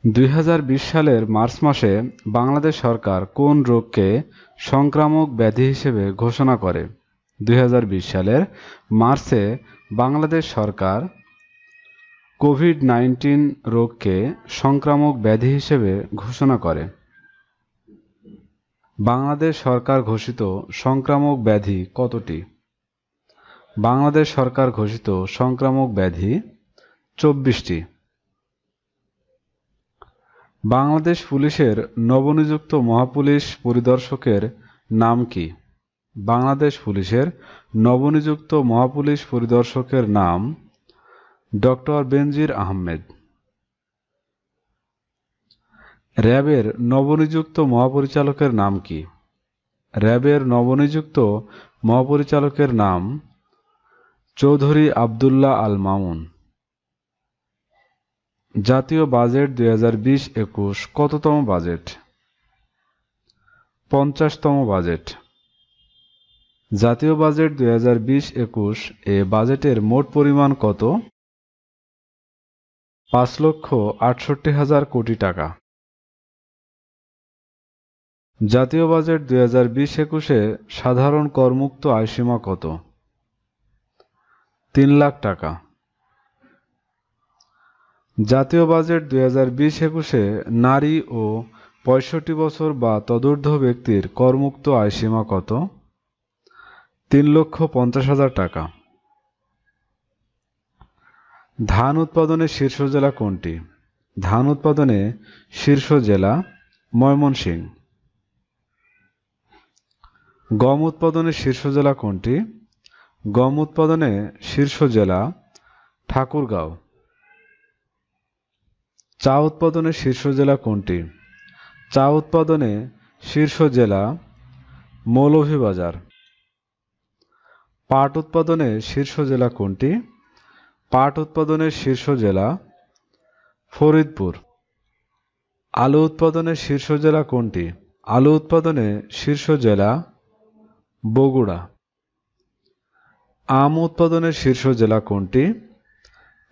2020 সালের মার্চ মাসে বাংলাদেশ সরকার কোন রোগকে সংক্রামক ব্যাধি হিসেবে ঘোষণা করে? 2020 সালের মার্চে বাংলাদেশ সরকার কোভিড-19 রোগকে সংক্রামক ব্যাধি হিসেবে ঘোষণা করে। বাংলাদেশ সরকার ঘোষিত সংক্রামক ব্যাধি কতটি? বাংলাদেশ সরকার ঘোষিত সংক্রামক ব্যাধি 24টি। বাংলাদেশ পুলিশের নবনিযুক্ত মহাপুলিশ পরিদর্শকের নাম কি? বাংলাদেশ পুলিশের নবনিযুক্ত মহাপুলিশ পরিদর্শকের নাম ডক্টর বেনজির আহমেদ। র্যাবের নবনিযুক্ত মহাপরিচালকের নাম কি? র্যাবের নবনিযুক্ত মহাপরিচালকের নাম চৌধুরী আবদুল্লাহ আল মামুন। জাতীয় বাজেট 2020-21 কততম বাজেট? 50তম বাজেট। জাতীয় বাজেট 2020-21 এ বাজেটের মোট পরিমাণ কত? 5,68,000 কোটি টাকা। জাতীয় বাজেট 2020-21 এ সাধারণ করমুক্ত আয়সীমা কত? 3 লাখ টাকা। জাতীয় বাজেট 2020-21 এ নারী ও 65 বছর বা তদূর্ধ্ব ব্যক্তির করমুক্ত আয়সীমা কত? 3,50,000 টাকা। ধান উৎপাদনে শীর্ষ জেলা কোনটি? ধান উৎপাদনে শীর্ষ জেলা ময়মনসিংহ। গম উৎপাদনে শীর্ষ জেলা কোনটি? গম উৎপাদনে শীর্ষ জেলা ঠাকুরগাঁও। চা উৎপাদনে শীর্ষ জেলা কোনটি? চা উৎপাদনে শীর্ষ জেলা মৌলভীবাজার। পাট উৎপাদনে শীর্ষ জেলা কোনটি? পাট উৎপাদনের শীর্ষ জেলা ফরিদপুর। আলু উৎপাদনের শীর্ষ জেলা কোনটি? আলু উৎপাদনে শীর্ষ জেলা বগুড়া। আম উৎপাদনের শীর্ষ জেলা কোনটি?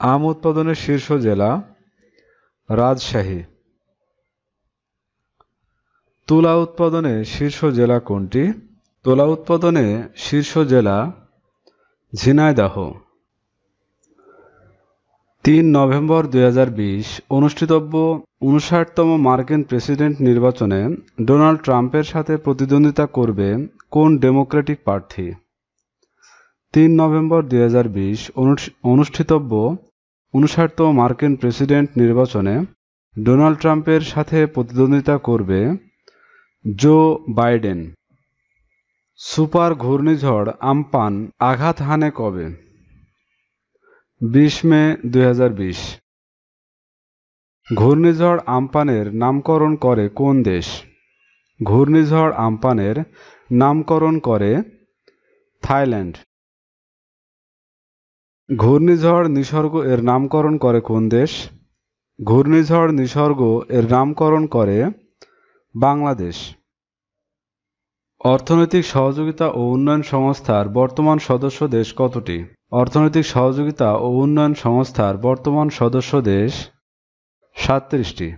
আম উৎপাদনের শীর্ষ জেলা রাজশাহী। তুলা উৎপাদনে শীর্ষ জেলা কোনটি? তুলা উৎপাদনে শীর্ষ জেলা ঝিনাইদহ। 3 নভেম্বর 2020 অনুষ্ঠিতব্য 59তম মার্কিন প্রেসিডেন্ট নির্বাচনে ডোনাল্ড ট্রাম্পের সাথে প্রতিদ্বন্দ্বিতা করবে কোন ডেমোক্রেটিক প্রার্থী? 3 নভেম্বর 2020 অনুষ্ঠিতব্য 59তম মার্কিন প্রেসিডেন্ট নির্বাচনে ডোনাল্ড ট্রাম্পের সাথে প্রতিদ্বন্দ্বিতা করবে জো বাইডেন। সুপার ঘূর্ণিঝড় আম্পান আঘাত হানে কবে? 20 মে 2020। ঘূর্ণিঝড় আম্পানের নামকরণ করে কোন দেশ? ঘূর্ণিঝড় আম্পানের নামকরণ করে থাইল্যান্ড। ঘূর্ণিঝড় নিসর্গ এর নামকরণ করে কোন দেশ? ঘূর্ণিঝড় নিসর্গ এর নামকরণ করে বাংলাদেশ। অর্থনৈতিক সহযোগিতা ও উন্নয়ন সংস্থার বর্তমান সদস্য দেশ কতটি? অর্থনৈতিক সহযোগিতা ও উন্নয়ন সংস্থার বর্তমান সদস্য দেশ 37টি।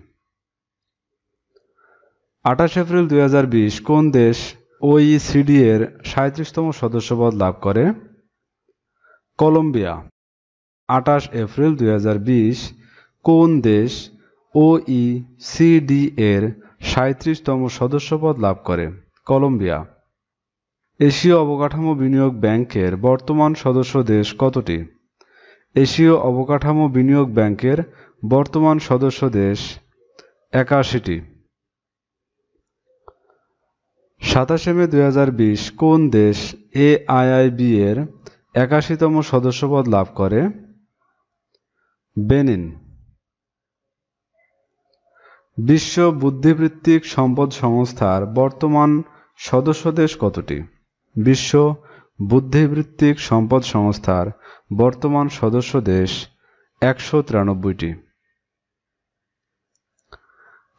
28 এপ্রিল 2020 কোন দেশ OECD এর 37তম সদস্যপদ লাভ করে? কলম্বিয়া। 28 এপ্রিল 2020 কোন দেশ OECD এর 37তম সদস্যপদ লাভ করে? কলম্বিয়া। এশীয় অবকাঠামো বিনিয়োগ ব্যাংকের বর্তমান সদস্য দেশ কতটি? এশীয় অবকাঠামো বিনিয়োগ ব্যাংকের বর্তমান সদস্য দেশ 81টি। 27 মে 2020 কোন দেশ AIIB এর 81তম সদস্যপদ লাভ করে? বেনিন। বিশ্ব বুদ্ধিবৃত্তিক সম্পদ সংস্থার বর্তমান সদস্য দেশ কতটি? বিশ্ব বুদ্ধিবৃত্তিক সম্পদ সংস্থার বর্তমান সদস্য দেশ 193টি।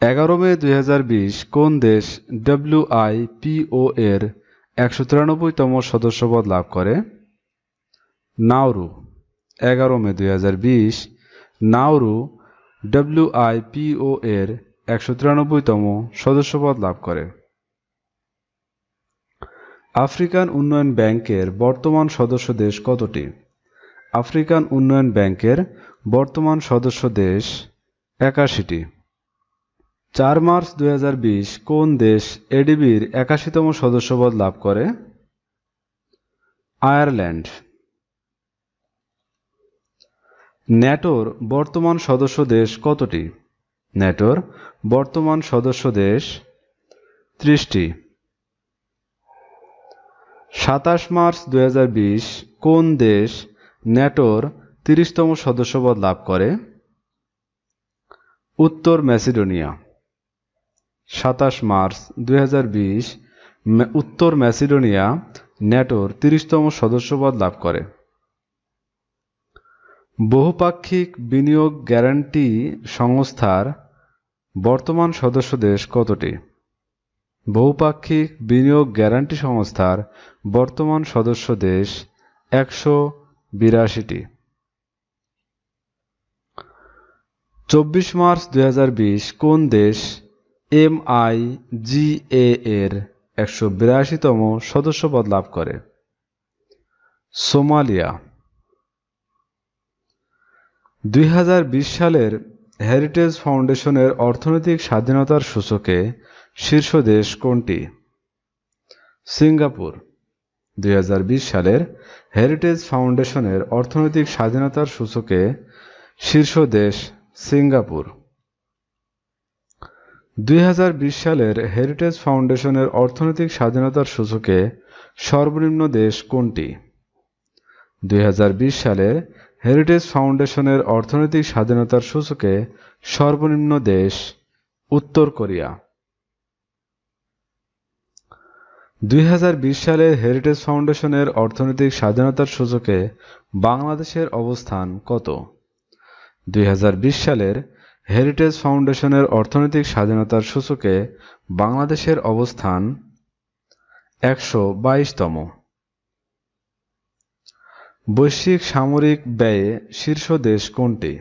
11 মে 2020 কোন দেশ WIPO এর 193তম সদস্যপদ লাভ করে? নাউরু। 11 মে 2020 নাউরু WIPO এর 193তম সদস্যপদ লাভ করে। আফ্রিকান উন্নয়ন ব্যাংকের বর্তমান সদস্য দেশ কতটি? আফ্রিকান উন্নয়ন ব্যাংকের বর্তমান সদস্য দেশ 81টি। 4 মার্চ 2020 কোন দেশ এডিবির 81তম সদস্যপদ লাভ করে? আয়ারল্যান্ড। ন্যাটোর বর্তমান সদস্য দেশ কতটি? ন্যাটোর বর্তমান সদস্য দেশ 30টি। 27 মার্চ 2020 কোন দেশ ন্যাটোর 30তম সদস্যপদ লাভ করে? উত্তর ম্যাসিডোনিয়া। 27 মার্চ 2020 উত্তর ম্যাসিডোনিয়া ন্যাটোর 30তম সদস্যপদ লাভ করে। বহুপাক্ষিক বিনিয়োগ গ্যারান্টি সংস্থার বর্তমান সদস্য দেশ কতটি? বহুপাক্ষিক বিনিয়োগ গ্যারান্টি সংস্থার বর্তমান সদস্য দেশ 182টি। 24 মার্চ 2020 কোন দেশ MIGA এর 182তম সদস্যপদ লাভ করে? সোমালিয়া। 2020 সালের হেরিটেজ ফাউন্ডেশনের অর্থনৈতিক স্বাধীনতার সূচকে শীর্ষ দেশ কোনটি? সিঙ্গাপুর। 2020 সালের হেরিটেজ ফাউন্ডেশনের অর্থনৈতিক স্বাধীনতার সূচকে শীর্ষ দেশ সিঙ্গাপুর। 2020 সালের হেরিটেজ ফাউন্ডেশনের অর্থনৈতিক স্বাধীনতার সূচকে সর্বনিম্ন দেশ কোনটি? 2020 সালের হেরিটেজ ফাউন্ডেশনের অর্থনৈতিক স্বাধীনতার সূচকে সর্বনিম্ন দেশ উত্তর কোরিয়া। 2020 সালের হেরিটেজ ফাউন্ডেশনের অর্থনৈতিক স্বাধীনতার সূচকে বাংলাদেশের অবস্থান কত? 2020 সালের হেরিটেজ ফাউন্ডেশনের অর্থনৈতিক স্বাধীনতার সূচকে বাংলাদেশের অবস্থান 122তম। বৈশ্বিক সামরিক ব্যয়ে শীর্ষ দেশ কোনটি?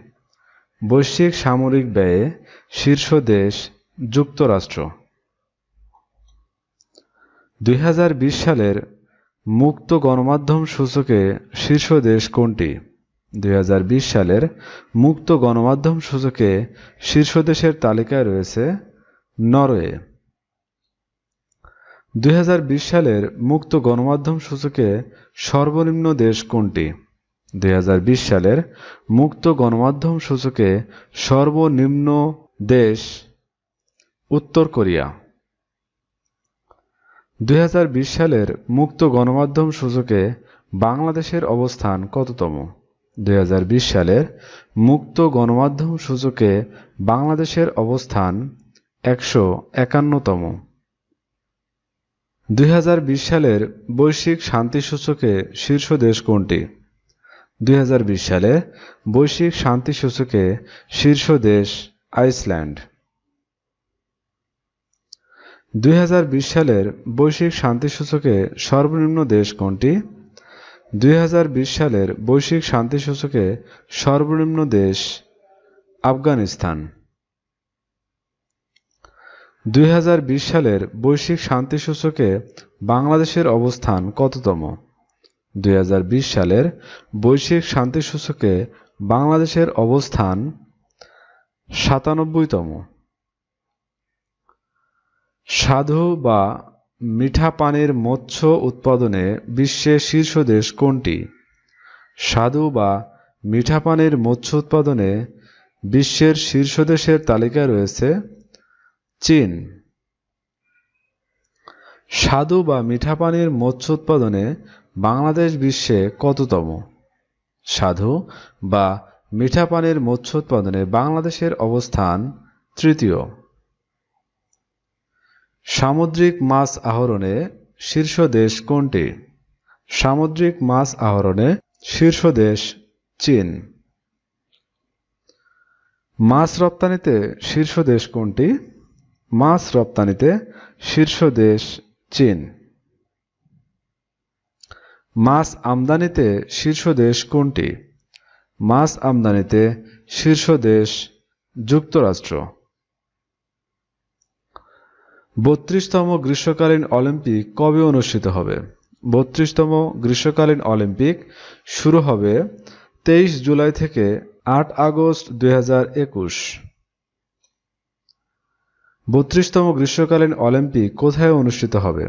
বৈশ্বিক সামরিক ব্যয়ে শীর্ষ দেশ যুক্তরাষ্ট্র। 2020 সালের মুক্ত গণমাধ্যম সূচকে শীর্ষ দেশ কোনটি? 2020 সালের মুক্ত গণমাধ্যম সূচকে শীর্ষ দেশের তালিকায় রয়েছে নরওয়ে। 2020 সালের মুক্ত গণমাধ্যম সূচকে সর্বনিম্ন দেশ কোনটি? 2020 সালের মুক্ত গণমাধ্যম সূচকে সর্বনিম্ন দেশ উত্তর কোরিয়া। 2020 সালের মুক্ত গণমাধ্যম সূচকে বাংলাদেশের অবস্থান কততম? 2020 সালের মুক্ত গণমাধ্যম সূচকে বাংলাদেশের অবস্থান 151তম। 2020 সালের বৈশ্বিক শান্তি সূচকে শীর্ষ দেশ কোনটি? 2020 সালের বৈশ্বিক শান্তি সূচকে শীর্ষ দেশ আইসল্যান্ড। 2020 সালের বৈশ্বিক শান্তি সূচকে সর্বনিম্ন দেশ কোনটি? 2020 সালের বৈশ্বিক শান্তি সূচকে সর্বনিম্ন দেশ আফগানিস্তান। 2020 সালের বৈশ্বিক শান্তি সূচকে বাংলাদেশের অবস্থান কততম? 2020 সালের বৈশ্বিক শান্তি সূচকে বাংলাদেশের অবস্থান 97তম। স্বাদু বা মিঠা পানির মৎস্য উৎপাদনে বিশ্বের শীর্ষ দেশ কোনটি? স্বাদু বা মিঠা পানির মৎস্য উৎপাদনে বিশ্বের শীর্ষ দেশের তালিকায় রয়েছে চীন। স্বাদু বা মিঠা পানির মৎস্য উৎপাদনে বাংলাদেশ বিশ্বে কততম? স্বাদু বা মিঠা পানির মৎস্য উৎপাদনে বাংলাদেশের অবস্থান তৃতীয়। সামুদ্রিক মাছ আহরণে শীর্ষ দেশ কোনটি? সামুদ্রিক মাছ আহরণে শীর্ষ দেশ চীন। মাছ রপ্তানিতে শীর্ষ দেশ কোনটি? মাছ রপ্তানিতে শীর্ষ দেশ চীন। মাছ আমদানিতে শীর্ষ দেশ কোনটি? মাছ আমদানিতে শীর্ষ দেশ যুক্তরাষ্ট্র। 32তম গ্রীষ্মকালীন অলিম্পিক কবে অনুষ্ঠিত হবে? 32তম গ্রীষ্মকালীন অলিম্পিক শুরু হবে 23 জুলাই থেকে 8 আগস্ট 2021। 32তম গ্রীষ্মকালীন অলিম্পিক কোথায় অনুষ্ঠিত হবে?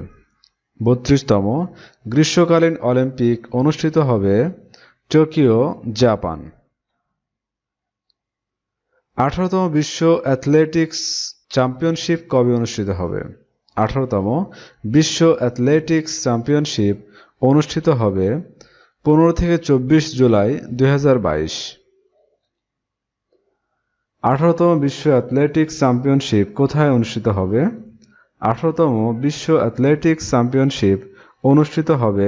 32তম গ্রীষ্মকালীন অলিম্পিক অনুষ্ঠিত হবে টোকিও, জাপান। 18তম বিশ্ব অ্যাথলেটিক্স চ্যাম্পিয়নশিপ কবে অনুষ্ঠিত হবে? 18তম বিশ্ব অ্যাথলেটিক্স চ্যাম্পিয়নশিপ অনুষ্ঠিত হবে 15 থেকে 24 জুলাই 2022। 18তম বিশ্ব অ্যাথলেটিক্স চ্যাম্পিয়নশিপ কোথায় অনুষ্ঠিত হবে? 18তম বিশ্ব অ্যাথলেটিক্স চ্যাম্পিয়নশিপ অনুষ্ঠিত হবে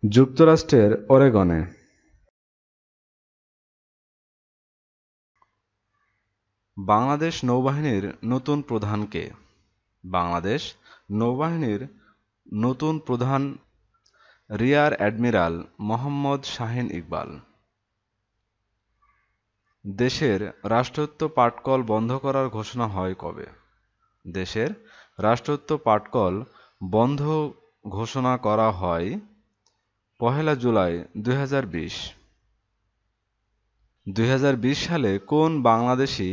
যুক্তরাষ্ট্রের অরেগনে। বাংলাদেশ নৌবাহিনীর নতুন প্রধান কে? বাংলাদেশ নৌবাহিনীর নতুন প্রধান রিয়ার অ্যাডমিরাল মোহাম্মদ শাহীন ইকবাল। দেশের রাষ্ট্রায়ত্ত পাটকল বন্ধ করার ঘোষণা হয় কবে? দেশের রাষ্ট্রায়ত্ত পাটকল বন্ধ ঘোষণা করা হয় 1 জুলাই 2020। 2020 সালে কোন Bangladeshi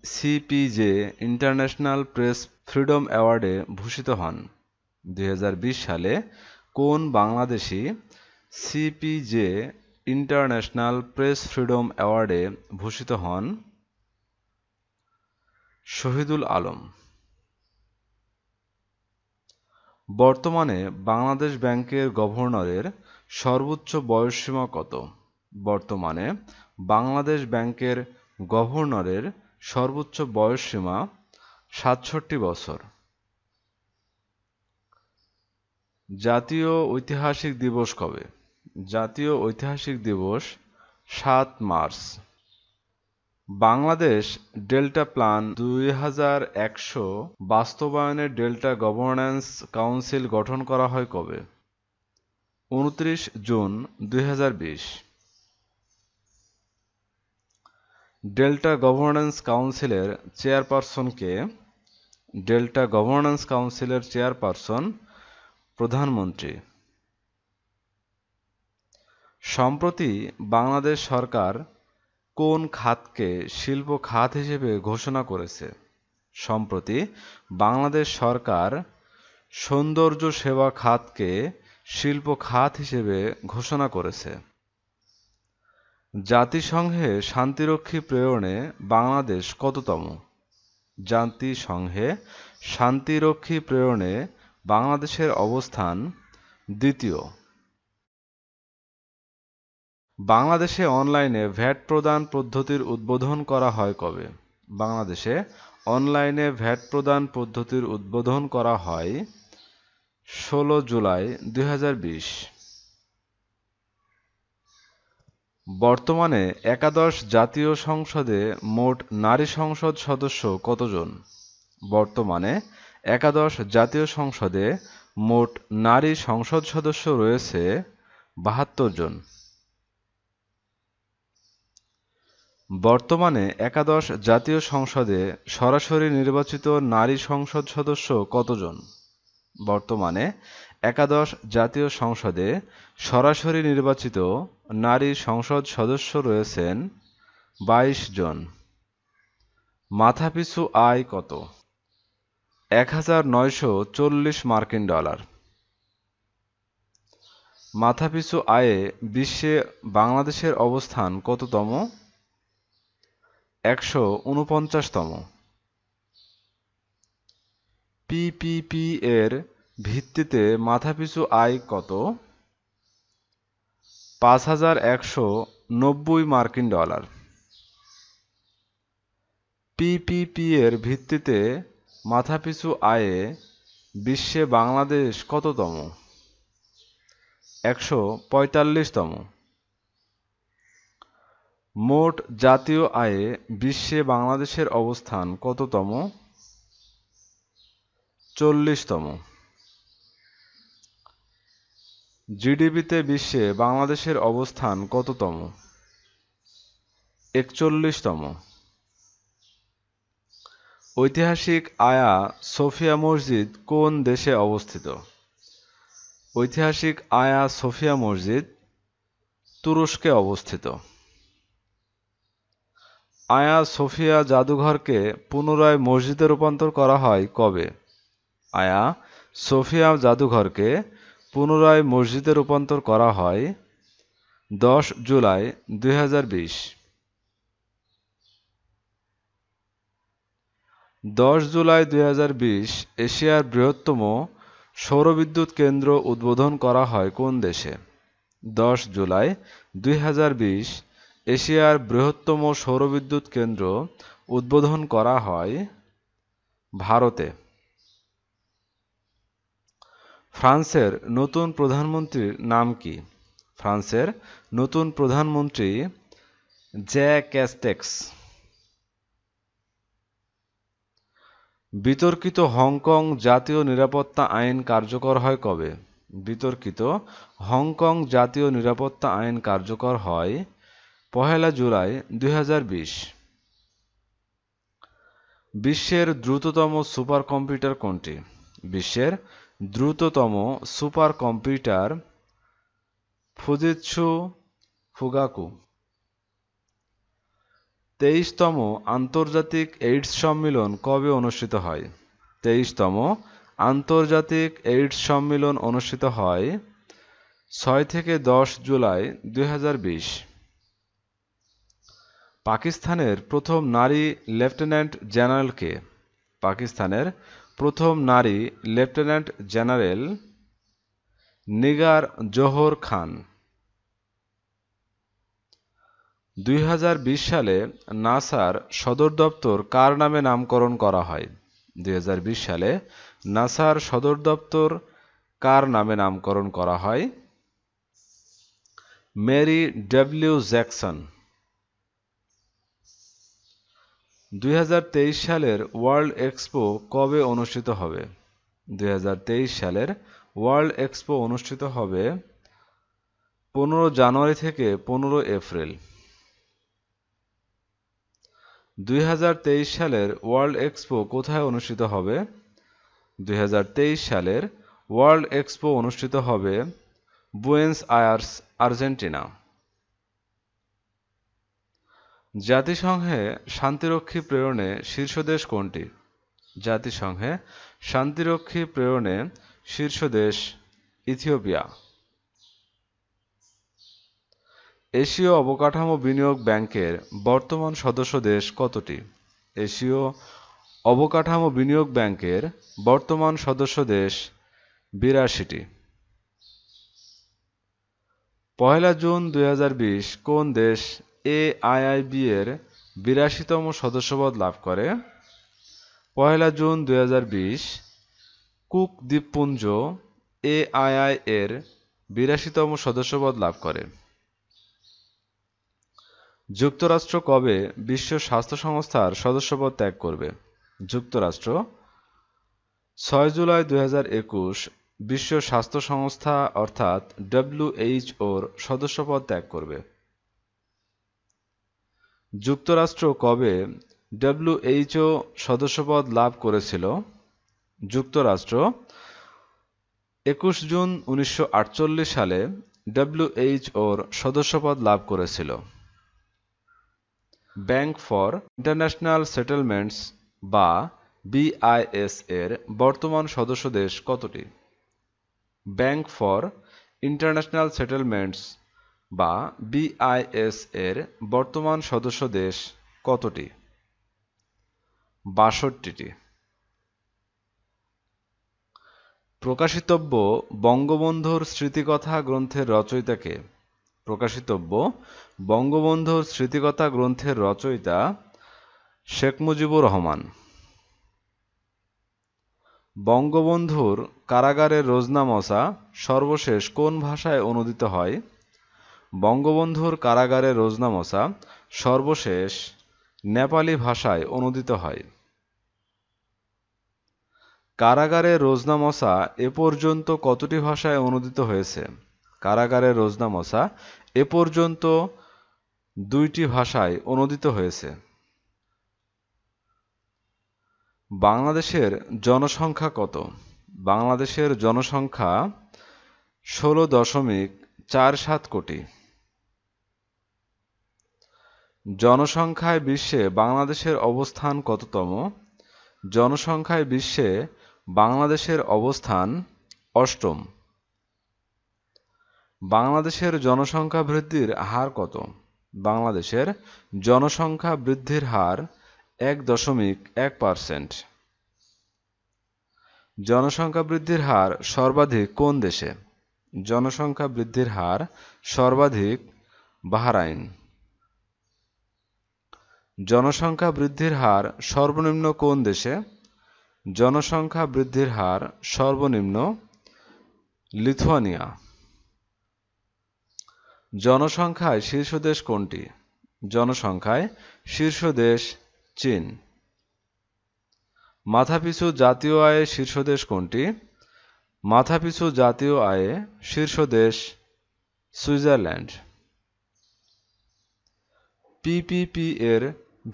CPJ international press freedom অ্যাওয়ার্ডে ভূষিত হন? 2020 সালে কোন Bangladeshi CPJ international press freedom অ্যাওয়ার্ডে ভূষিত হন? শহীদুল আলম। বর্তমানে বাংলাদেশ ব্যাংকের গভর্নরের সর্বোচ্চ বয়সসীমা কত? বর্তমানে বাংলাদেশ ব্যাংকের গভর্নরের সর্বোচ্চ বয়সসীমা 67 বছর। জাতীয় ঐতিহাসিক দিবস কবে? জাতীয় ঐতিহাসিক দিবস 7 মার্চ। বাংলাদেশ ডেল্টা প্ল্যান 2100 বাস্তবায়নে ডেল্টা গভর্নেন্স কাউন্সিল গঠন করা হয় কবে? 29 জুন 2020। ডেল্টা গভর্নেন্স কাউন্সিলের চেয়ারপারসন কে? ডেল্টা গভর্নেন্স কাউন্সিলের চেয়ারপারসন প্রধানমন্ত্রী। সম্প্রতি বাংলাদেশ সরকার কোন খাতকে শিল্প খাত হিসেবে ঘোষণা করেছে? সম্প্রতি বাংলাদেশ সরকার সৌন্দর্য সেবা খাতকে শিল্প খাত হিসেবে ঘোষণা করেছে। জাতিসংঘে শান্তিরক্ষী প্রেরণে বাংলাদেশ কততম? জাতিসংঘে শান্তিরক্ষী প্রেরণে বাংলাদেশের অবস্থান দ্বিতীয়। বাংলাদেশে অনলাইনে ভ্যাট প্রদান পদ্ধতির উদ্বোধন করা হয় কবে? বাংলাদেশে অনলাইনে ভ্যাট প্রদান পদ্ধতির উদ্বোধন করা হয় 16 জুলাই 2020। বর্তমানে একাদশ জাতীয় সংসদে মোট নারী সংসদ সদস্য কতজন? বর্তমানে একাদশ জাতীয় সংসদে মোট নারী সংসদ সদস্য রয়েছে 72 জন। বর্তমানে একাদশ জাতীয় সংসদে সরাসরি নির্বাচিত নারী সংসদ সদস্য কতজন? বর্তমানে একাদশ জাতীয় সংসদে সরাসরি নির্বাচিত নারী সংসদ সদস্য রয়েছেন 22 জন। মাথাপিছু আয় কত? 1940 মার্কিন ডলার। মাথাপিছু আয়ে বিশ্বে বাংলাদেশের অবস্থান কততম? 149তম। পিপিপি এর ভিত্তিতে মাথাপিছু আয় কত? 5190 মার্কিন ডলার। পিপিপি এর ভিত্তিতে মাথাপিছু আয়ে বিশ্বে বাংলাদেশ কততম? 145তম। মোট জাতীয় আয়ে বিশ্বে বাংলাদেশের অবস্থান কততম? 40তম। জিডিপিতে বিশ্বে বাংলাদেশের অবস্থান কততম? 41তম। ঐতিহাসিক আয়া সোফিয়া মসজিদ কোন দেশে অবস্থিত? ঐতিহাসিক আয়া সোফিয়া মসজিদ তুরস্কে অবস্থিত। আয়া সোফিয়া জাদুঘরকে পুনরায় মসজিদে রূপান্তর করা হয় কবে? আয়া সোফিয়া জাদুঘরকে পুনরায় মসজিদে রূপান্তর করা হয় 10 জুলাই 2020। 10 জুলাই 2020 এশিয়ার বৃহত্তম সৌরবিদ্যুৎ কেন্দ্র উদ্বোধন করা হয় কোন দেশে? 10 জুলাই 2020 এশিয়ার বৃহত্তম সৌরবিদ্যুৎ কেন্দ্র উদ্বোধন করা হয় ভারতে। ফ্রান্সের নতুন প্রধানমন্ত্রীর নাম কি? ফ্রান্সের নতুন প্রধানমন্ত্রী জ্যঁ ক্যাস্টেক্স। বিতর্কিত হংকং জাতীয় নিরাপত্তা আইন কার্যকর হয় কবে? বিতর্কিত হংকং জাতীয় নিরাপত্তা আইন কার্যকর হয় 1 জুলাই 2020। বিশ্বের দ্রুততম সুপার কম্পিউটার কোনটি? বিশ্বের দ্রুততম সুপার কম্পিউটার ফুজিৎসু ফুগাকু। 23তম আন্তর্জাতিক এইডস সম্মেলন কবে অনুষ্ঠিত হয়? 23তম আন্তর্জাতিক এইডস সম্মেলন অনুষ্ঠিত হয় 6 থেকে 10 জুলাই 2020। পাকিস্তানের প্রথম নারী লেফটেন্যান্ট জেনারেল কে? পাকিস্তানের প্রথম নারী লেফটেন্যান্ট জেনারেল নিগার জোহর খান। 2020 সালে নাসার সদর দপ্তর কার নামে নামকরণ করা হয়? 2020 সালে নাসার সদর দপ্তর কার নামে নামকরণ করা হয়? Mary W Jackson. 2023 সালের ওয়ার্ল্ড এক্সপো কবে অনুষ্ঠিত হবে? 2023 সালের ওয়ার্ল্ড এক্সপো অনুষ্ঠিত হবে 15 জানুয়ারি থেকে 15 এপ্রিল। 2023 সালের ওয়ার্ল্ড এক্সপো কোথায় অনুষ্ঠিত হবে? 2023 সালের ওয়ার্ল্ড এক্সপো অনুষ্ঠিত হবে বুয়েন্স আয়ার্স, আর্জেন্টিনা। জাতিসংঘে শান্তিরক্ষী প্রেরণে শীর্ষ দেশ কোনটি? জাতিসংঘে শান্তিরক্ষী প্রেরণে শীর্ষ দেশ ইথিওপিয়া। এশীয় অবকাঠামো বিনিয়োগ ব্যাংকের বর্তমান সদস্য দেশ কতটি? এশীয় অবকাঠামো বিনিয়োগ ব্যাংকের বর্তমান সদস্য দেশ 82টি। 1 জুন 2020 কোন দেশ এআইআইবি এর 82তম সদস্যপদ লাভ করে? 1 জুন 2020 কুক দ্বীপপুঞ্জ এআইআই এর 82তম সদস্যপদ লাভ করে। যুক্তরাষ্ট্র কবে বিশ্ব স্বাস্থ্য সংস্থার সদস্যপদ ত্যাগ করবে? যুক্তরাষ্ট্র 6 জুলাই 2021 বিশ্ব স্বাস্থ্য সংস্থা অর্থাৎ WHO-র সদস্যপদ ত্যাগ করবে। যুক্তরাষ্ট্র কবে WHO সদস্যপদ লাভ করেছিল? যুক্তরাষ্ট্র 21 জুন 1948 সালে WHO-র সদস্যপদ লাভ করেছিল। ব্যাংক ফর ইন্টারন্যাশনাল সেটেলমেন্টস বা BIS এর বর্তমান সদস্য দেশ কতটি? ব্যাংক ফর ইন্টারন্যাশনাল সেটেলমেন্টস বা BIS এর বর্তমান সদস্য দেশ কতটি? 62টি। প্রকাশিতব্য বঙ্গবন্ধুর স্মৃতিকথা গ্রন্থের রচয়িতা কে? প্রকাশিতব্য বঙ্গবন্ধুর স্মৃতিকথা গ্রন্থের রচয়িতা শেখ মুজিবুর রহমান। বঙ্গবন্ধুর কারাগারের রোজনামচা সর্বশেষ কোন ভাষায় অনূদিত হয়? বঙ্গবন্ধুর কারাগারের রোজনামচা সর্বশেষ নেপালি ভাষায় অনূদিত হয়। কারাগারের রোজনামচা এ পর্যন্ত কতটি ভাষায় অনূদিত হয়েছে? কারাগারের রোজনামচা এ পর্যন্ত 2টি ভাষায় অনূদিত হয়েছে। বাংলাদেশের জনসংখ্যা কত? বাংলাদেশের জনসংখ্যা 16.47 কোটি। জনসংখ্যায় বিশ্বে বাংলাদেশের অবস্থান কততম? জনসংখ্যায় বিশ্বে বাংলাদেশের অবস্থান 8ম। বাংলাদেশের জনসংখ্যা বৃদ্ধির হার কত? বাংলাদেশের জনসংখ্যা বৃদ্ধির হার 1.1%। জনসংখ্যা বৃদ্ধির হার সর্বাধিক কোন দেশে? জনসংখ্যা বৃদ্ধির হার সর্বাধিক বাহরাইন। জনসংখ্যা বৃদ্ধির হার সর্বনিম্ন কোন দেশে? জনসংখ্যা বৃদ্ধির হার সর্বনিম্ন লিথুয়ানিয়া। জনসংখ্যায় শীর্ষ দেশ কোনটি? জনসংখ্যায় শীর্ষ দেশ চীন। মাথাপিছু জাতীয় আয়ে শীর্ষ দেশ কোনটি? মাথাপিছু জাতীয় আয়ে শীর্ষ দেশ সুইজারল্যান্ড। পিপিপি এর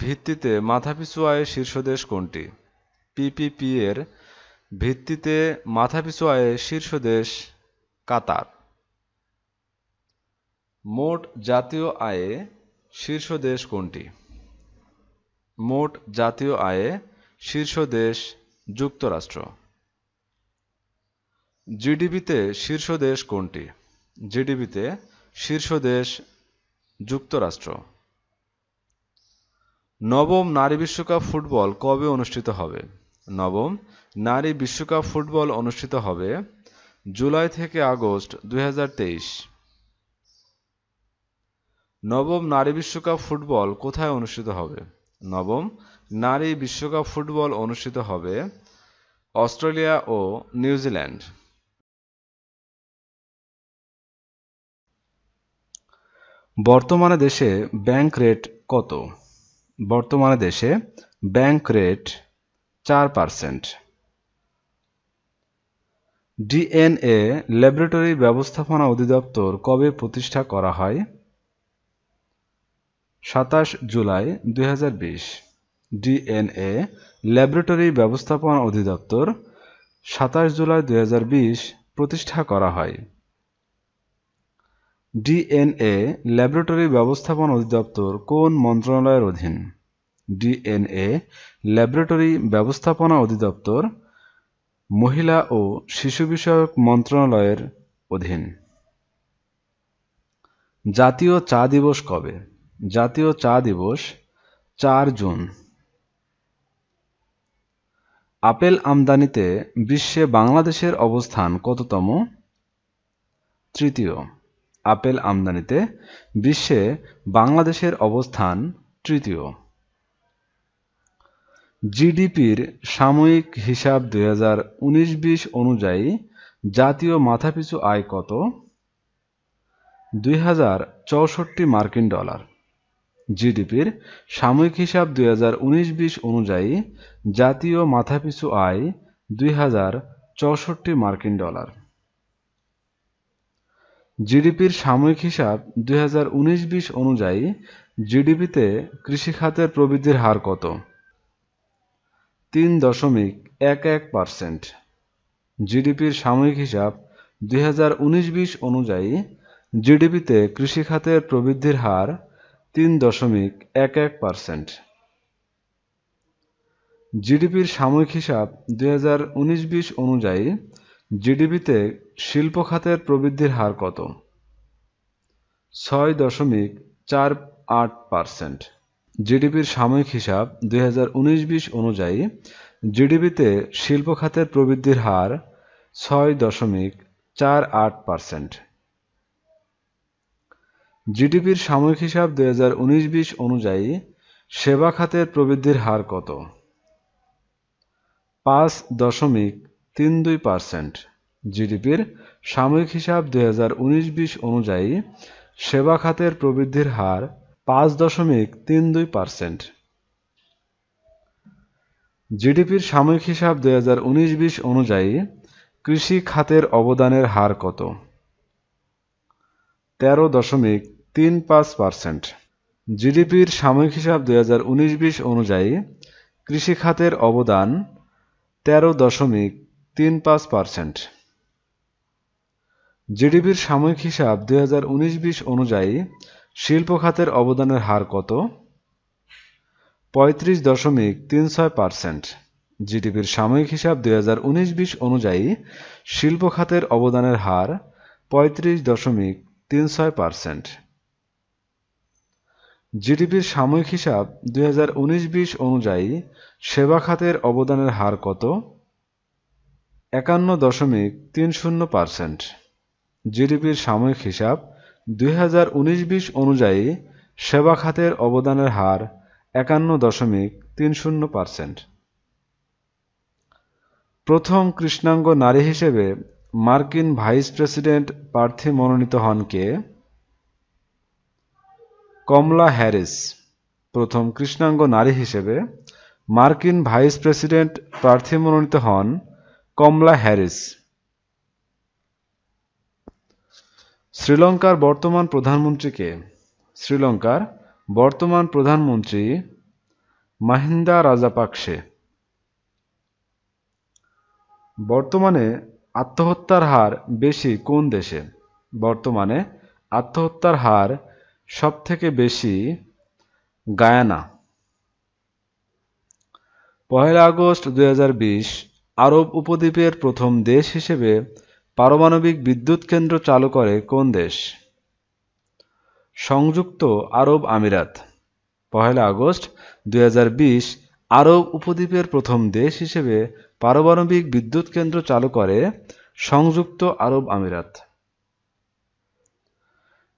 ভিত্তিতে মাথাপিছু আয়ে শীর্ষ দেশ কোনটি? পিপিপি এর ভিত্তিতে মাথাপিছু আয়ে শীর্ষ দেশ কাতার। মোট জাতীয় আয়ে শীর্ষ দেশ কোনটি? মোট জাতীয় আয়ে শীর্ষ দেশ যুক্তরাষ্ট্র। জিডিপিতে শীর্ষ দেশ কোনটি? জিডিপিতে শীর্ষ দেশ যুক্তরাষ্ট্র। নবম নারী বিশ্বকাপ ফুটবল কবে অনুষ্ঠিত হবে? নবম নারী বিশ্বকাপ ফুটবল অনুষ্ঠিত হবে জুলাই থেকে আগস্ট 2023। নবম নারী বিশ্বকাপ ফুটবল কোথায় অনুষ্ঠিত হবে? নবম নারী বিশ্বকাপ ফুটবল অনুষ্ঠিত হবে অস্ট্রেলিয়া ও নিউজিল্যান্ড। বর্তমানে দেশে ব্যাংক রেট কত? বর্তমানে দেশে ব্যাংক রেট 4%। ডিএনএ ল্যাবরেটরি ব্যবস্থাপনা অধিদপ্তর কবে প্রতিষ্ঠা করা হয়? 27 জুলাই 2020। ডিএনএ ল্যাবরেটরি ব্যবস্থাপনা অধিদপ্তর 27 জুলাই 2020 প্রতিষ্ঠা করা হয়। ডিএনএ ল্যাবরেটরি ব্যবস্থাপনা অধিদপ্তর কোন মন্ত্রণালয়ের অধীন? ডিএনএ ল্যাবরেটরি ব্যবস্থাপনা অধিদপ্তর মহিলা ও শিশু বিষয়ক মন্ত্রণালয়ের অধীন। জাতীয় চা দিবস কবে? জাতীয় চা দিবস 4 জুন। আপেল আমদানিতে বিশ্বে বাংলাদেশের অবস্থান কততম? তৃতীয়। আপেল আমদানিতে বিশ্বে বাংলাদেশের অবস্থান তৃতীয়। জিডিপির সাময়িক হিসাব 2019-20 অনুযায়ী জাতীয় মাথাপিছু আয় কত? 2064 মার্কিন ডলার। জিডিপির সাময়িক হিসাব 2019-20 অনুযায়ী জাতীয় মাথাপিছু আয় 2064 মার্কিন ডলার। জিডিপির সাময়িক হিসাব 2019-20 অনুযায়ী জিডিপিতে কৃষি খাতের প্রবৃদ্ধির হার কত? 3.11%। জিডিপির সাময়িক হিসাব 2019-20 অনুযায়ী জিডিপিতে কৃষি খাতের প্রবৃদ্ধির হার 3.11%। জিডিপির সাময়িক হিসাব 2019-20 অনুযায়ী জিডিপিতে শিল্প খাতের প্রবৃদ্ধির হার কত? 6.48%। জিডিপির সাময়িক হিসাব 2019-20 অনুযায়ী জিডিপিতে শিল্প খাতের প্রবৃদ্ধির হার 6.48%। জিডিপির সাময়িক হিসাব 2019-20 অনুযায়ী সেবা খাতের প্রবৃদ্ধির হার কত? 5.32%। জিডিপির সাময়িক হিসাব 2019-20 অনুযায়ী সেবা খাতের প্রবৃদ্ধির হার 5.32%। জিডিপির সাময়িক হিসাব 2019-20 অনুযায়ী কৃষি খাতের অবদানের হার কত? 13.35%। জিডিপির সাময়িক হিসাব 2019-20 অনুযায়ী কৃষি খাতের অবদান 13.35%। জিডিপির সাময়িক হিসাব 2019-20 অনুযায়ী শিল্প খাতের অবদানের হার কত? 35.36%। জিডিপির সাময়িক হিসাব 2019-20 অনুযায়ী শিল্প খাতের অবদানের হার 35.36%। জিডিপির সাময়িক হিসাব 2019-20 অনুযায়ী সেবা খাতের অবদানের হার কত? 51.30%। জিডিপির সাময়িক হিসাব 2019-20 অনুযায়ী সেবা খাতের অবদানের হার 51.30%। প্রথম কৃষ্ণাঙ্গ নারী হিসেবে মার্কিন ভাইস প্রেসিডেন্ট প্রার্থী মনোনীত হন কে? কমলা হ্যারিস। প্রথম কৃষ্ণাঙ্গ নারী হিসেবে মার্কিন ভাইস প্রেসিডেন্ট প্রার্থী মনোনীত হন কমলা হ্যারিস। শ্রীলঙ্কার বর্তমান প্রধানমন্ত্রী কে? শ্রীলঙ্কার বর্তমান প্রধানমন্ত্রী মাহিন্দা রাজাপাকসে। বর্তমানে আত্মহত্যার হার বেশি কোন দেশে? বর্তমানে আত্মহত্যার হার সবথেকে বেশি গায়ানা। 1 আগস্ট 2020 আরব উপদ্বীপের প্রথম দেশ হিসেবে পারমাণবিক বিদ্যুৎ কেন্দ্র চালু করে কোন দেশ? সংযুক্ত আরব আমিরাত। 1 আগস্ট 2020 আরব উপদ্বীপের প্রথম দেশ হিসেবে পারমাণবিক বিদ্যুৎ কেন্দ্র চালু করে সংযুক্ত আরব আমিরাত।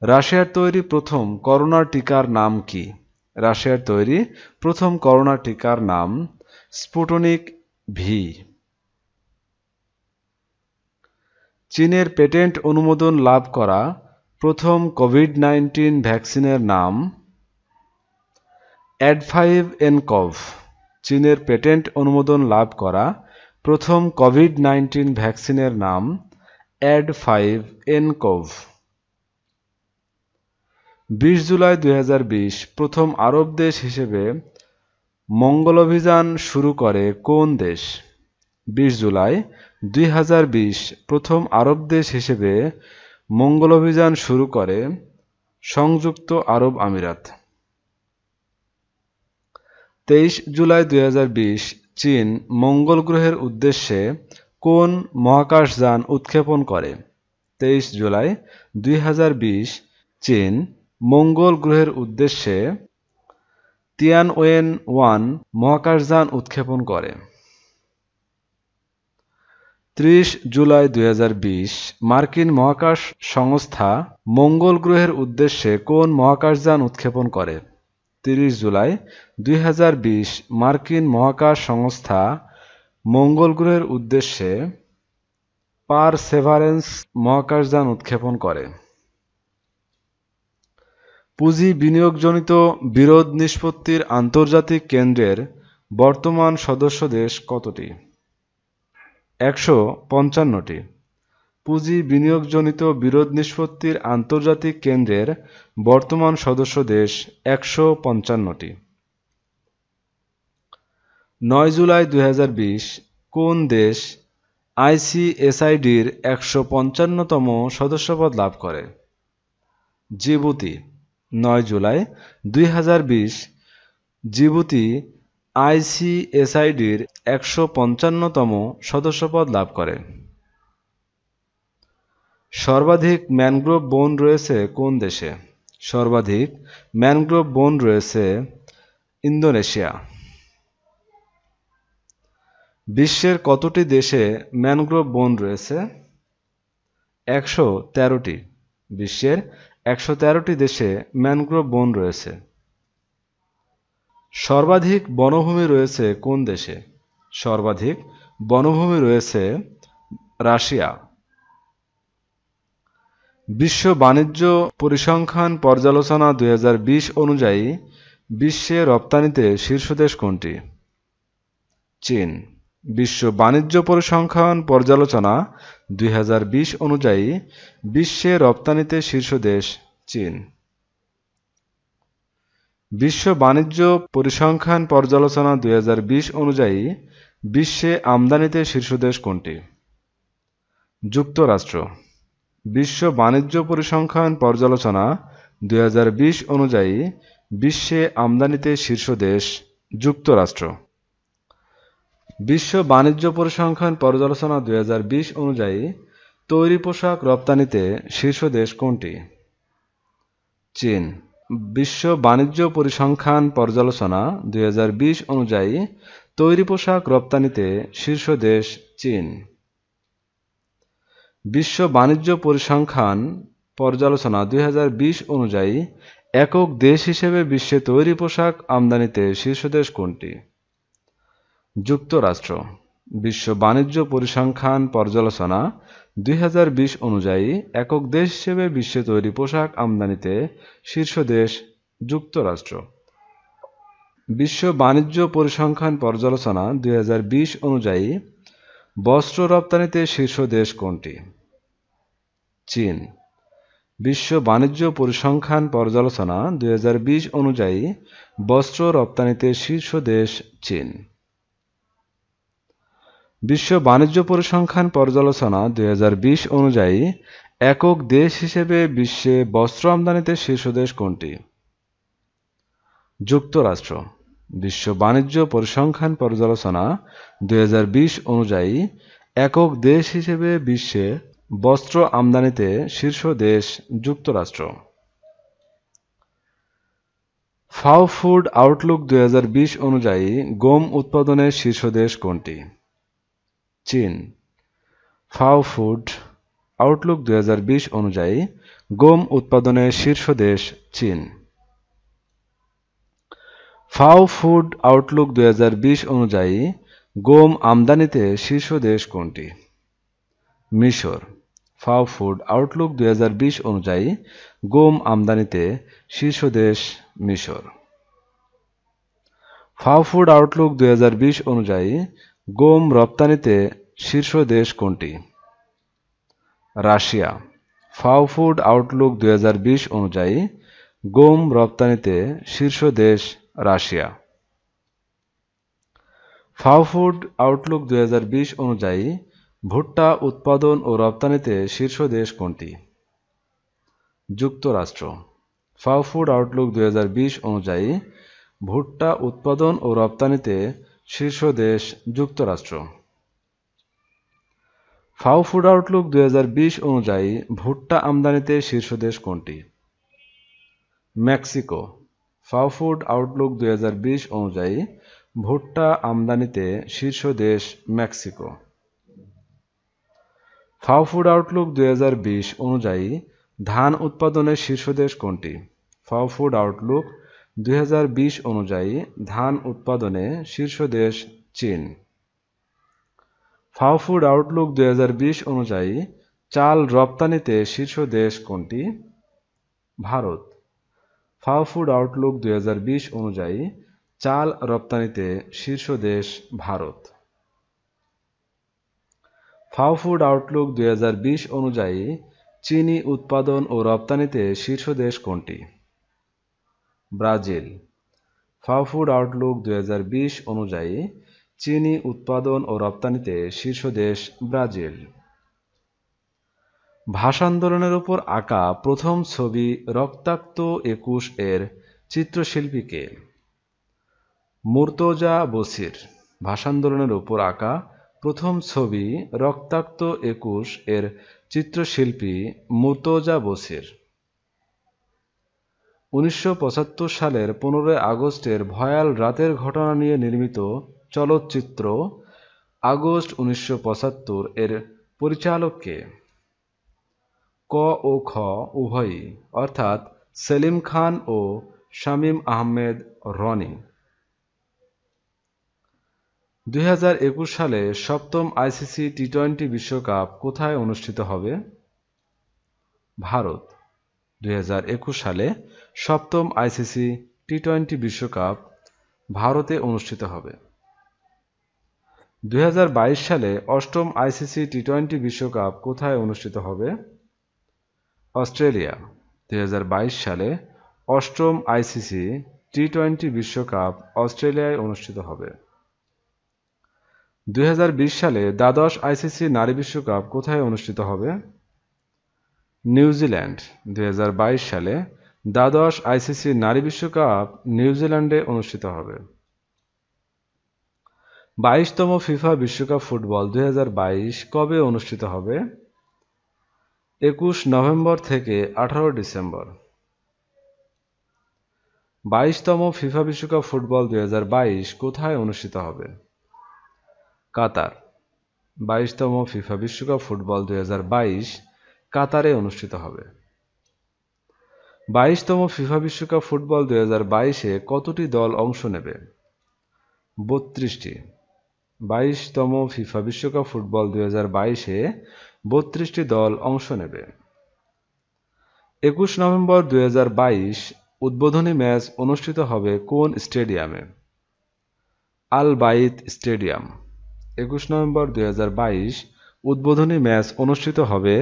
রাশিয়ার তৈরি প্রথম করোনা টিকার নাম কি? রাশিয়ার তৈরি প্রথম করোনা টিকার নাম স্পুটনিক ভি। চীনের পেটেন্ট অনুমোদন লাভ করা প্রথম কোভিড-19 ভ্যাকসিনের নাম অ্যাড5এনকভ। চীনের পেটেন্ট অনুমোদন লাভ করা প্রথম কোভিড-19 ভ্যাকসিনের নাম অ্যাড5এনকভ। 20 জুলাই 2020 প্রথম আরব দেশ হিসেবে মঙ্গল অভিযান শুরু করে কোন দেশ? 20 জুলাই 2020 প্রথম আরব দেশ হিসেবে মঙ্গল অভিযান শুরু করে সংযুক্ত আরব আমিরাত। 23 জুলাই 2020 চীন মঙ্গল গ্রহের উদ্দেশ্যে কোন মহাকাশযান উৎক্ষেপণ করে? 23 জুলাই 2020 চীন মঙ্গল গ্রহের উদ্দেশ্যে তিয়ানওয়েন-1 মহাকাশযান উৎক্ষেপণ করে। 30 জুলাই 2020 মার্কিন মহাকাশ সংস্থা মঙ্গল গ্রহের উদ্দেশ্যে কোন মহাকাশযান উৎক্ষেপণ করে? 30 জুলাই 2020 মার্কিন মহাকাশ সংস্থা মঙ্গল গ্রহের উদ্দেশ্যে পারসেভারেন্স মহাকাশযান উৎক্ষেপণ করে। পুঁজি বিনিয়োগজনিত বিরোধ নিষ্পত্তির আন্তর্জাতিক কেন্দ্রের বর্তমান সদস্য দেশ কতটি? 155টি। পুঁজি বিনিয়োগজনিত বিরোধ নিষ্পত্তির আন্তর্জাতিক কেন্দ্রের বর্তমান সদস্য দেশ 155টি। 9 জুলাই 2020 কোন দেশ আইসিএসআইডির 155তম সদস্যপদ লাভ করে? জিবুতি। 9 জুলাই 2020 জিবুতি আইসিএসআইডির 155তম সদস্যপদ লাভ করে। সর্বাধিক ম্যানগ্রোভ বন রয়েছে কোন দেশে? সর্বাধিক ম্যানগ্রোভ বন রয়েছে ইন্দোনেশিয়া। বিশ্বের কতটি দেশে ম্যানগ্রোভ বন রয়েছে? 113টি। বিশ্বের 113টি দেশে ম্যানগ্রোভ বন রয়েছে। সর্বাধিক বনভূমি রয়েছে কোন দেশে? সর্বাধিক বনভূমি রয়েছে রাশিয়া। বিশ্ব বাণিজ্য পরিসংখ্যান পর্যালোচনা 2020 অনুযায়ী বিশ্বে রপ্তানিতে শীর্ষ দেশ কোনটি? চীন। বিশ্ব বাণিজ্য পরিসংখ্যান পর্যালোচনা 2020 অনুযায়ী বিশ্বে রপ্তানিতে শীর্ষ দেশ চীন। বিশ্ব বাণিজ্য পরিসংখ্যান পর্যালোচনা 2020 অনুযায়ী বিশ্বে আমদানিতে শীর্ষ দেশ কোনটি? যুক্তরাষ্ট্র। বিশ্ব বাণিজ্য পরিসংখ্যান পর্যালোচনা 2020 অনুযায়ী বিশ্বে আমদানিতে শীর্ষ দেশ যুক্তরাষ্ট্র। বিশ্ব বাণিজ্য পরিসংখ্যান পর্যালোচনা 2020 অনুযায়ী তৈরি পোশাক রপ্তানিতে শীর্ষ দেশ কোনটি? চীন। বিশ্ব বাণিজ্য পরিসংখ্যান পর্যালোচনা 2020 অনুযায়ী তৈরি পোশাক রপ্তানিতে শীর্ষ দেশ চীন। বিশ্ব বাণিজ্য পরিসংখ্যান পর্যালোচনা 2020 অনুযায়ী একক দেশ হিসেবে বিশ্বে তৈরি পোশাক আমদানিতে শীর্ষ দেশ কোনটি? যুক্তরাষ্ট্র। বিশ্ব বাণিজ্য পরিসংখ্যান পর্যালোচনা 2020 অনুযায়ী একক দেশ হিসেবে বিশ্বে তৈরি পোশাক আমদানিতে শীর্ষ দেশ যুক্তরাষ্ট্র। বিশ্ব বাণিজ্য পরিসংখ্যান পর্যালোচনা 2020 অনুযায়ী বস্ত্র রপ্তানিতে শীর্ষ দেশ কোনটি? চীন। বিশ্ব বাণিজ্য পরিসংখ্যান পর্যালোচনা 2020 অনুযায়ী বস্ত্র রপ্তানিতে শীর্ষ দেশ চীন। বিশ্ব বাণিজ্য পরিসংখ্যান পর্যালোচনা 2020 অনুযায়ী একক দেশ হিসেবে বিশ্বে বস্ত্র আমদানিতে শীর্ষ দেশ কোনটি? যুক্তরাষ্ট্র। বিশ্ব বাণিজ্য পরিসংখ্যান পর্যালোচনা 2020 অনুযায়ী একক দেশ হিসেবে বিশ্বে বস্ত্র আমদানিতে শীর্ষ দেশ যুক্তরাষ্ট্র। ফাও ফুড আউটলুক 2020 অনুযায়ী গম উৎপাদনে শীর্ষ দেশ কোনটি? চীন। ফাও ফুড আউটলুক 2020 অনুযায়ী গম উৎপাদনে শীর্ষ দেশ চীন। ফাও ফুড আউটলুক 2020 অনুযায়ী গম আমদানিতে শীর্ষ দেশ কোনটি? মিশর। ফাও ফুড আউটলুক 2020 অনুযায়ী গম আমদানিতে শীর্ষ দেশ মিশর। ফাও ফুড আউটলুক 2020 অনুযায়ী গম রপ্তানিতে শীর্ষ দেশ কোনটি? রাশিয়া। ফাও ফুড আউটলুক 2020 অনুযায়ী গম রপ্তানিতে শীর্ষ দেশ রাশিয়া। ফাও ফুড আউটলুক 2020 অনুযায়ী ভুট্টা উৎপাদন ও রপ্তানিতে শীর্ষ দেশ কোনটি? যুক্তরাষ্ট্র। ফাও ফুড আউটলুক 2020 অনুযায়ী ভুট্টা উৎপাদন ও রপ্তানিতে শীর্ষ দেশ যুক্তরাষ্ট্র। ফাও ফুড আউটলুক 2020 অনুযায়ী ভুট্টা আমদানিতে শীর্ষ দেশ কোনটি? মেক্সিকো। ফাও ফুড আউটলুক 2020 অনুযায়ী ভুট্টা আমদানিতে শীর্ষ দেশ মেক্সিকো। ফাও ফুড আউটলুক 2020 অনুযায়ী ধান উৎপাদনের শীর্ষ দেশ কোনটি? ফাও ফুড আউটলুক 2020 অনুযায়ী ধান উৎপাদনে শীর্ষ দেশ চীন। ফাও ফুড আউটলুক 2020 অনুযায়ী চাল রপ্তানিতে শীর্ষ দেশ কোনটি? ভারত। ফাও ফুড আউটলুক 2020 অনুযায়ী চাল রপ্তানিতে শীর্ষ দেশ ভারত। ফাও ফুড আউটলুক 2020 অনুযায়ী চিনি উৎপাদন ও রপ্তানিতে শীর্ষ দেশ কোনটি? ব্রাজিল। ফাও ফুড আউটলুক 2020 অনুযায়ী চিনি উৎপাদন ও রপ্তানিতে শীর্ষ দেশ ব্রাজিল। ভাষা আন্দোলনের উপর আঁকা প্রথম ছবি রক্তাক্ত 21 এর চিত্রশিল্পী কে? মুর্তজা বশির। ভাষা আন্দোলনের উপর আঁকা প্রথম ছবি রক্তাক্ত 21 এর চিত্রশিল্পী মুর্তজা বশির। 1975 সালের 15 আগস্টের ভয়াল রাতের ঘটনা নিয়ে নির্মিত চলচ্চিত্র আগস্ট 1975 এর পরিচালক কে? ক ও খ উভয়ই, অর্থাৎ সেলিম খান ও শামীম আহমেদ রনি। 2021 সালে সপ্তম আইসিসি টি-20 বিশ্বকাপ কোথায় অনুষ্ঠিত হবে? ভারত। 2021 সালে সপ্তম আইসিসি টি-20 বিশ্বকাপ ভারতে অনুষ্ঠিত হবে। 2022 সালে অষ্টম আইসিসি টি-20 বিশ্বকাপ কোথায় অনুষ্ঠিত হবে? অস্ট্রেলিয়া। 2022 সালে অষ্টম আইসিসি টি-20 বিশ্বকাপ অস্ট্রেলিয়ায় অনুষ্ঠিত হবে? 2020 সালে দ্বাদশ আইসিসি নারী বিশ্বকাপ কোথায় অনুষ্ঠিত হবে? নিউজিল্যান্ড। 2022 সালে দ্বাদশ আইসিসি নারী বিশ্বকাপ নিউজিল্যান্ডে অনুষ্ঠিত হবে। 22তম ফিফা বিশ্বকাপ ফুটবল 2022 কবে অনুষ্ঠিত হবে? 21 নভেম্বর থেকে 18 ডিসেম্বর। 22তম ফিফা বিশ্বকাপ ফুটবল 2022 কোথায় অনুষ্ঠিত হবে? কাতার। 22তম ফিফা বিশ্বকাপ ফুটবল 2022 কাতারে অনুষ্ঠিত হবে। 22তম ফিফা বিশ্বকাপ ফুটবল 2022-এ কতটি দল অংশ নেবে? 32টি। 22তম ফিফা বিশ্বকাপ ফুটবল 2022-এ 32টি দল অংশ নেবে। 21 নভেম্বর 2022 উদ্বোধনী ম্যাচ অনুষ্ঠিত হবে কোন স্টেডিয়ামে? আল বাইত স্টেডিয়াম। 21 নভেম্বর 2022 উদ্বোধনী ম্যাচ অনুষ্ঠিত হবে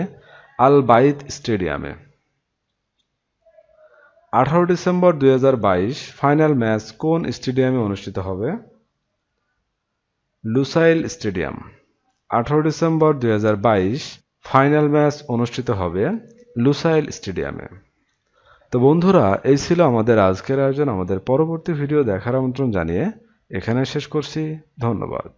আল বাইত স্টেডিয়ামে। 18 ডিসেম্বর 2022 ফাইনাল ম্যাচ কোন স্টেডিয়ামে অনুষ্ঠিত হবে? Lusail stadium. 18 December 2022 final match অনুষ্ঠিত হবে লুসাইল স্টেডিয়ামে। তো বন্ধুরা, এই ছিল আমাদের আজকের আয়োজন। আমাদের পরবর্তী ভিডিও দেখার আমন্ত্রণ জানিয়ে এখানে শেষ করছি। ধন্যবাদ।